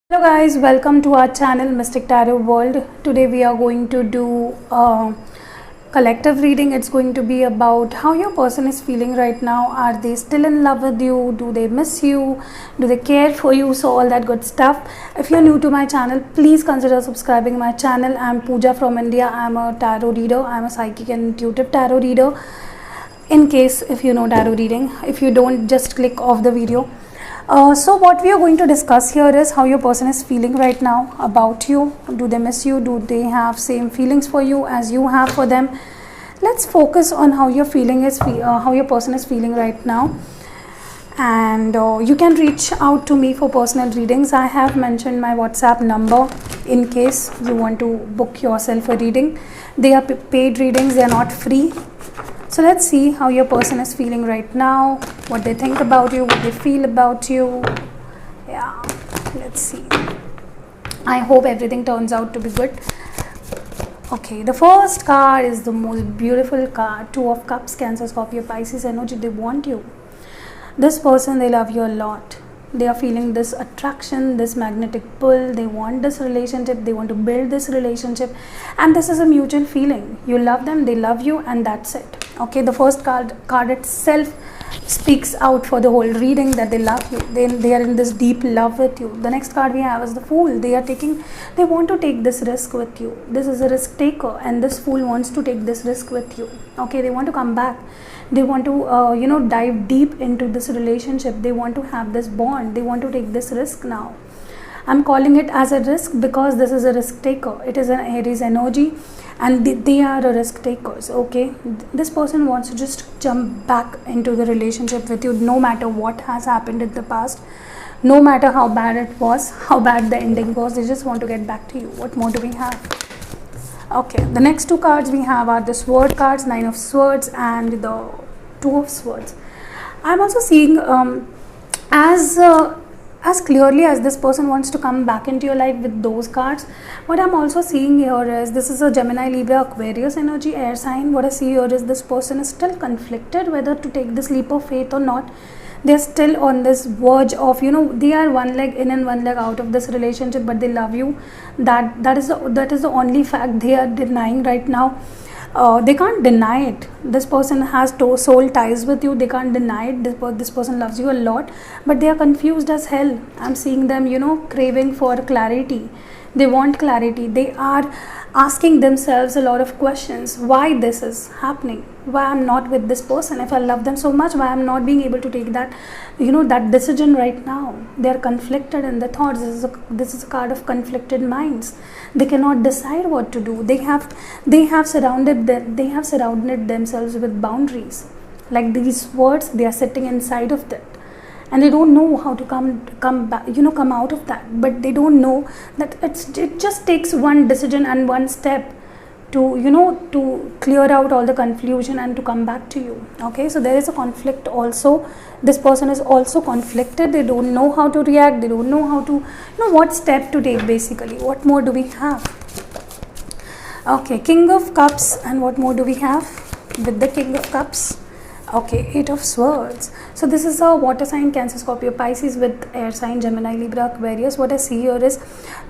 Hello guys, welcome to our channel Mystic Tarot World. Today we are going to do a collective reading. It's going to be about how your person is feeling right now. Are they still in love with you? Do they miss you? Do they care for you? So all that good stuff. If you're new to my channel, please consider subscribing my channel. I'm Pooja from India. I'm a tarot reader. I'm a psychic and intuitive tarot reader. In case if you know tarot reading, if you don't, just click off the video. So what we are going to discuss here is how your person is feeling right now about you. Do they miss you? Do they have same feelings for you as you have for them? Let's focus on how your how your person is feeling right now. And you can reach out to me for personal readings. I have mentioned my WhatsApp number in case you want to book yourself a reading. They are paid readings, they are not free. So let's see how your person is feeling right now, what they think about you, what they feel about you. Yeah, let's see. I hope everything turns out to be good. Okay, the first card is the most beautiful card. Two of Cups, Cancer, Scorpio, Pisces energy. They want you. This person, they love you a lot. They are feeling this attraction, this magnetic pull. They want this relationship. They want to build this relationship. And this is a mutual feeling. You love them, they love you, and that's it. Okay, the first card itself speaks out for the whole reading that they love you. They are in this deep love with you. The next card we have is the Fool. They want to take this risk with you. This is a risk taker, and this Fool wants to take this risk with you. Okay, they want to come back. They want to dive deep into this relationship. They want to have this bond. They want to take this risk now. I'm calling it as a risk because this is a risk taker. It is an Aries energy, and they are a risk takers. Okay, this person wants to just jump back into the relationship with you, no matter what has happened in the past, no matter how bad it was, how bad the ending was. They just want to get back to you. What more do we have? Okay, the next two cards we have are the Sword cards, Nine of Swords and the Two of Swords. I'm also seeing as clearly as this person wants to come back into your life with those cards, what I'm also seeing here is this is a Gemini, Libra, Aquarius energy, air sign. What I see here is this person is still conflicted whether to take this leap of faith or not. They're still on this verge of, they are one leg in and one leg out of this relationship, but they love you. That is the only fact they are denying right now. They can't deny it. This person has soul ties with you. They can't deny it. This person loves you a lot, but they are confused as hell. I'm seeing them, craving for clarity. They want clarity. They are asking themselves a lot of questions. Why this is happening? Why I'm not with this person? If I love them so much, why I'm not being able to take that, that decision right now? They are conflicted in the thoughts. This is a card of conflicted minds. They cannot decide what to do. They have surrounded themselves with boundaries. Like these words, they are sitting inside of that. And they don't know how to come back, come out of that. But they don't know that it just takes one decision and one step to clear out all the confusion and to come back to you. Okay, so there is a conflict also. This person is also conflicted. They don't know how to react. They don't know how to, what step to take basically. What more do we have? Okay, King of Cups, and what more do we have with the King of Cups? Okay, Eight of Swords. So this is a water sign, Cancer, Scorpio, Pisces with air sign, Gemini, Libra, Aquarius. What I see here is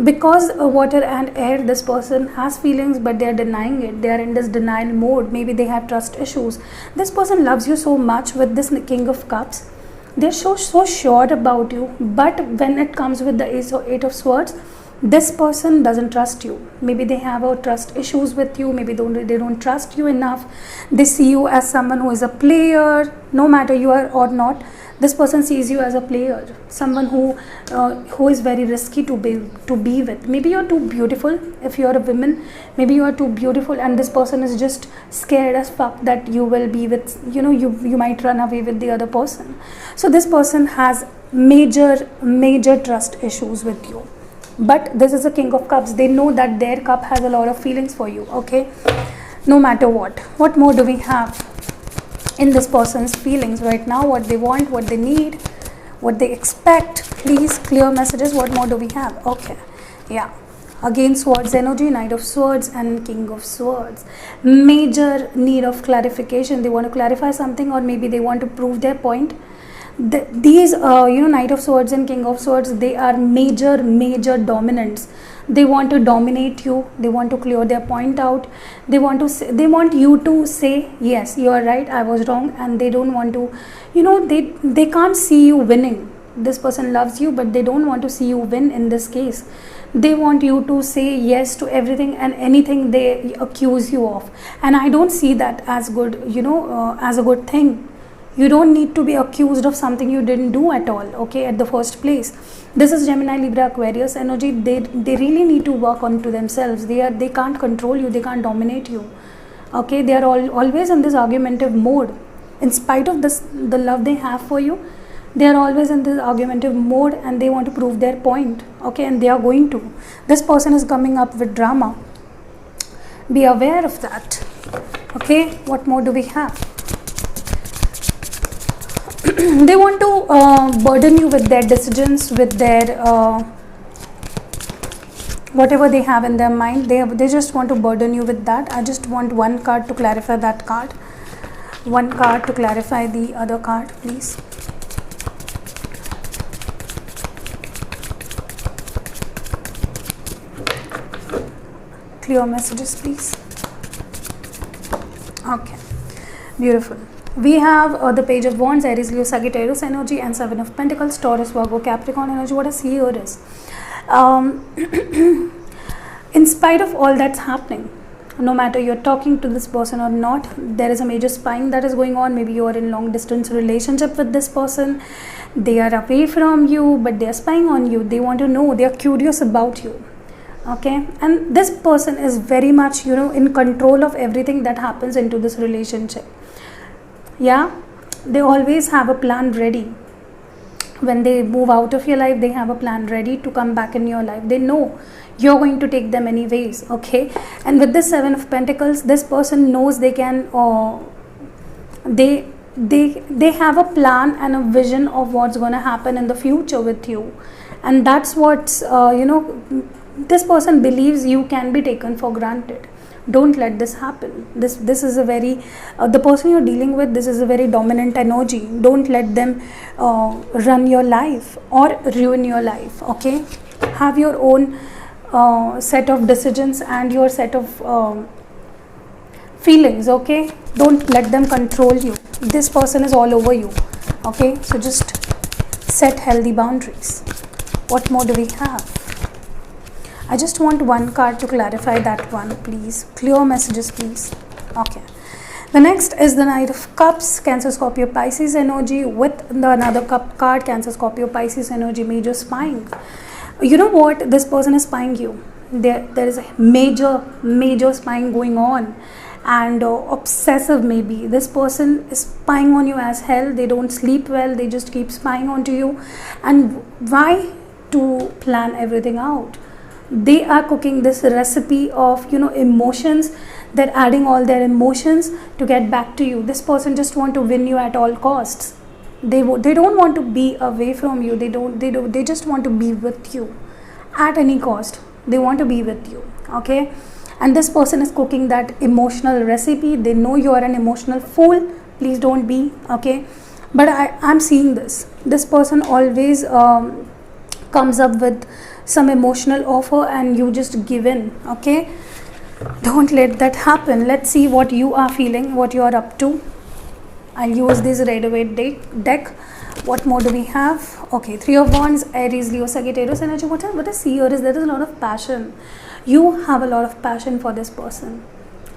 because water and air, this person has feelings, but they are denying it. They are in this denial mode. Maybe they have trust issues. This person loves you so much with this King of Cups. They're so sure about you, but when it comes with the Eight of Swords, this person doesn't trust you. Maybe they have trust issues with you. Maybe they don't trust you enough. They see you as someone who is a player. No matter you are or not, this person sees you as a player, someone who is very risky to be with. Maybe you're too beautiful. If you're a woman, maybe you are too beautiful, and this person is just scared as fuck that you will be with, you might run away with the other person. So this person has major trust issues with you. But this is a King of Cups. They know that their cup has a lot of feelings for you. Okay, no matter what. What more do we have in this person's feelings right now? What they want, what they need, what they expect. Please, clear messages. What more do we have? Okay, yeah, again Swords energy, Knight of Swords and King of Swords. Major need of clarification. They want to clarify something, or maybe they want to prove their point. These Knight of Swords and King of Swords, they are major dominants. They want to dominate you, they want to clear their point out, they want you to say yes, you are right, I was wrong, and they don't want to, they can't see you winning. This person loves you, but they don't want to see you win in this case. They want you to say yes to everything and anything they accuse you of, and I don't see that as good, as a good thing. You don't need to be accused of something you didn't do at all, okay, at the first place. This is Gemini, Libra, Aquarius energy. They really need to work onto themselves. They can't control you, they can't dominate you, okay. They are always in this argumentative mode. In spite of this, the love they have for you, they are always in this argumentative mode, and they want to prove their point, okay, and they are going to. This person is coming up with drama. Be aware of that, okay. What more do we have? They want to burden you with their decisions, with their whatever they have in their mind. They just want to burden you with that. I just want one card to clarify that card. One card to clarify the other card, please. Clear messages, please. Okay, beautiful. We have the Page of Wands, Aries, Leo, Sagittarius energy, and Seven of Pentacles, Taurus, Virgo, Capricorn energy. What I see here is, in spite of all that's happening, no matter you're talking to this person or not, there is a major spying that is going on. Maybe you are in long distance relationship with this person. They are away from you, but they are spying on you. They want to know, they are curious about you, okay. And this person is very much, in control of everything that happens into this relationship. Yeah, they always have a plan ready. When they move out of your life, they have a plan ready to come back in your life. They know you're going to take them anyways, okay. And with this Seven of Pentacles, this person knows they can, they have a plan and a vision of what's going to happen in the future with you, and that's what's this person believes you can be taken for granted. Don't let this happen. This is a very the person you're dealing with, this is a very dominant energy. Don't let them run your life or ruin your life, okay. Have your own set of decisions and your set of feelings, okay. Don't let them control you. This person is all over you, okay. So just set healthy boundaries. What more do we have? I just want one card to clarify that one, please. Clear messages, please. Okay. The next is the Knight of Cups, Cancer, Scorpio, Pisces energy, with the another cup card, Cancer, Scorpio, Pisces energy, major spying. You know what? This person is spying you. There is a major spying going on, and obsessive maybe. This person is spying on you as hell. They don't sleep well. They just keep spying onto you. And why? To plan everything out. They are cooking this recipe of emotions. They're adding all their emotions to get back to you. This person just want to win you at all costs. They don't want to be away from you. They just want to be with you at any cost. They want to be with you, okay. And this person is cooking that emotional recipe. They know you are an emotional fool. Please don't be, okay. But I'm seeing this person always comes up with some emotional offer and you just give in, okay. Don't let that happen. Let's see what you are feeling, what you are up to. I'll use this Rider-Waite deck. What more do we have? Okay, Three of Wands, Aries, Leo, Sagittarius energy. What I see here is there is a lot of passion. You have a lot of passion for this person,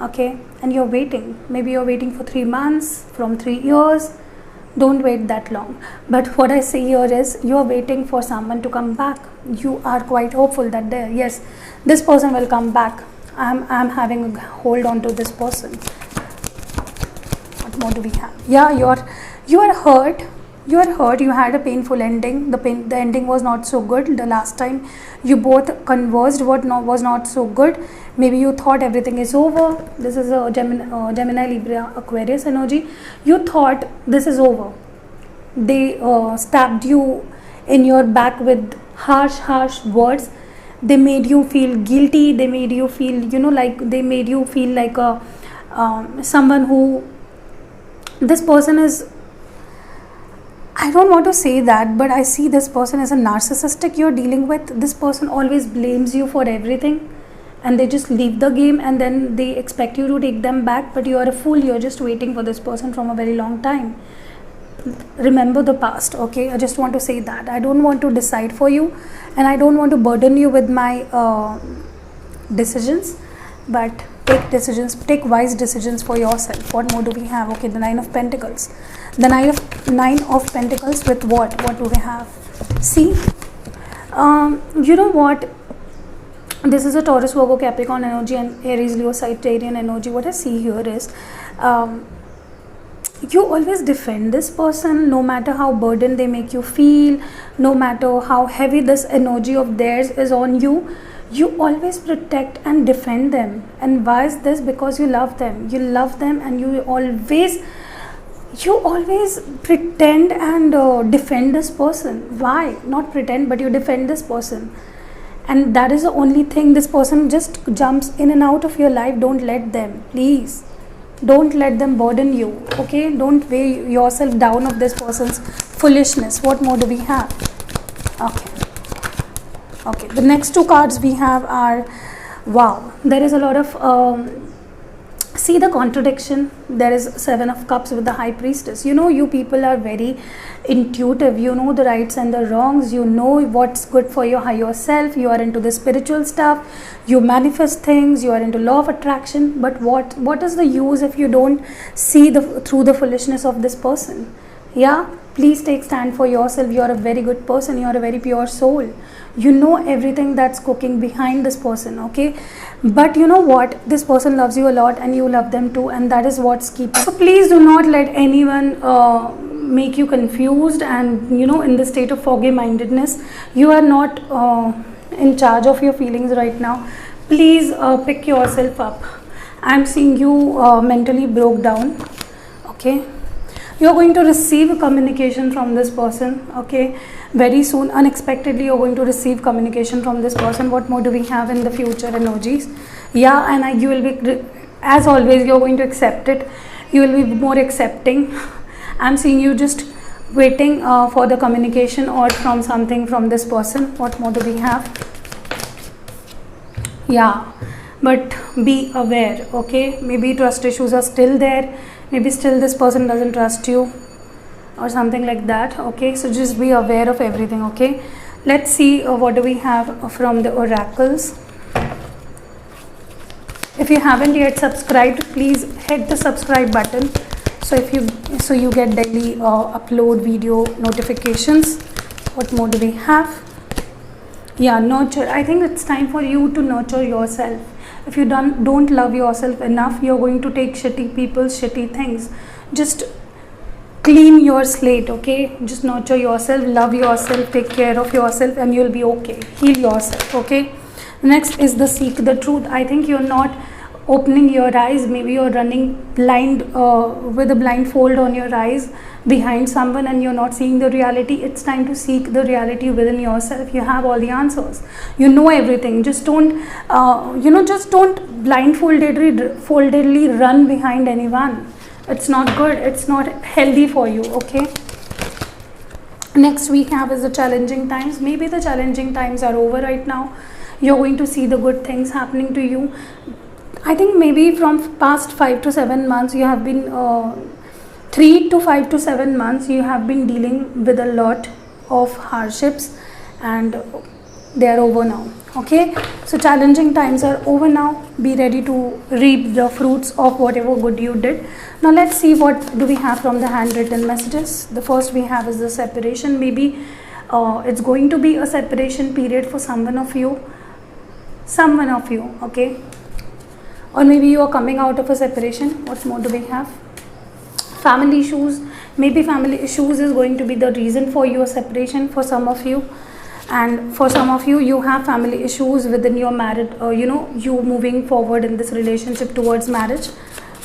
okay. And you're waiting. Maybe you're waiting for 3 months, from 3 years. Don't wait that long. But what I see here is you're waiting for someone to come back. You are quite hopeful that yes, this person will come back. I'm having a hold on to this person. What more do we have? Yeah, you are hurt. You are hurt. You had a painful ending. The ending was not so good. The last time you both conversed, was not so good. Maybe you thought everything is over. This is a Gemini, Libra, Aquarius energy. You thought this is over. They stabbed you in your back with harsh words. They made you feel guilty. They made you feel, they made you feel like someone who, this person is, I don't want to say that, but I see this person as a narcissistic you're dealing with. This person always blames you for everything, and they just leave the game, and then they expect you to take them back, but you are a fool. You're just waiting for this person from a very long time. Remember the past, okay? I just want to say that I don't want to decide for you, and I don't want to burden you with my decisions, but take wise decisions for yourself. What more do we have? Okay, the Nine of Pentacles. The nine of Pentacles with what do we have? See, you know what, this is a Taurus, Virgo, Capricorn energy, and Aries, Leo, Sagittarian energy. What I see here is you always defend this person, no matter how burdened they make you feel, no matter how heavy this energy of theirs is on you. You always protect and defend them. And why is this? Because you love them. You love them, and you always pretend and defend this person. Why? Not pretend, but you defend this person. And that is the only thing. This person just jumps in and out of your life. Don't let them, please. Don't let them burden you, okay? Don't weigh yourself down of this person's foolishness. What more do we have? Okay, the next two cards we have are, wow, there is a lot of see the contradiction. There is Seven of Cups with the High Priestess. You know, you people are very intuitive. You know the rights and the wrongs. You know what's good for your higher self. You are into the spiritual stuff. You manifest things. You are into law of attraction. But what is the use if you don't see through the foolishness of this person? Yeah, please take stand for yourself. You are a very good person. You are a very pure soul. You know everything that's cooking behind this person, okay? But you know what, this person loves you a lot, and you love them too, and that is what's keeping. So please do not let anyone make you confused and, you know, in the state of foggy mindedness. You are not in charge of your feelings right now. Please pick yourself up. I'm seeing you mentally broke down, okay? You're going to receive a communication from this person, okay? Very soon, unexpectedly, you're going to receive communication from this person. What more do we have in the future energies? Yeah, and you will be, as always, you're going to accept it. You will be more accepting. I'm seeing you just waiting for the communication or from something from this person. What more do we have? Yeah, but be aware, okay? Maybe trust issues are still there. Maybe still this person doesn't trust you, or something like that, okay? So just be aware of everything, okay? Let's see what do we have from the oracles. If you haven't yet subscribed, please hit the subscribe button, so you get daily upload video notifications. What more do we have? Yeah, nurture. I think it's time for you to nurture yourself. If you don't love yourself enough, you're going to take shitty people's shitty things. Just clean your slate, okay? Just nurture yourself, love yourself, take care of yourself, and you'll be okay. Heal yourself, okay? Next is the seek the truth. I think you're not opening your eyes. Maybe you're running blind with a blindfold on your eyes behind someone, and you're not seeing the reality. It's time to seek the reality within yourself. You have all the answers. You know everything. Just don't, just don't blindfoldedly run behind anyone. It's not good. It's not healthy for you, okay? Next we have is the challenging times. Maybe the challenging times are over right now. You're going to see the good things happening to you. I think maybe from past 5 to 7 months, you have been 3 to 5 to 7 months, you have been dealing with a lot of hardships, and they are over now, okay? So challenging times are over now. Be ready to reap the fruits of whatever good you did. Now let's see what do we have from the handwritten messages. The first we have is the separation. Maybe it's going to be a separation period for someone of you, okay? Or maybe you are coming out of a separation. What more do we have? Family issues. Maybe family issues is going to be the reason for your separation for some of you. And for some of you, you have family issues within your marriage, you moving forward in this relationship towards marriage.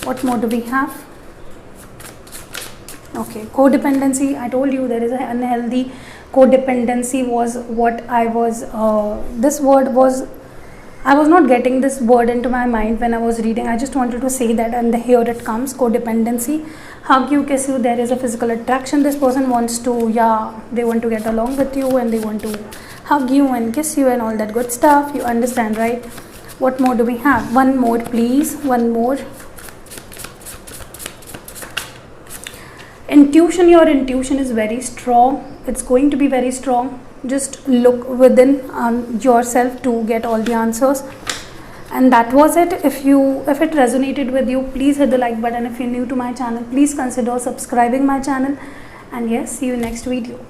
What more do we have? Okay, codependency. I told you there is an unhealthy codependency was what I was, this word was I was not getting this word into my mind when I was reading. I just wanted to say that, and here it comes, codependency. Hug you, kiss you, there is a physical attraction. This person wants to, yeah, they want to get along with you and they want to hug you and kiss you and all that good stuff. You understand, right? What more do we have? One more, please. One more. Intuition, your intuition is very strong. It's going to be very strong. Just look within yourself to get all the answers. And that was it. If it resonated with you, please hit the like button. If you're new to my channel, please consider subscribing my channel. And yes, see you next video.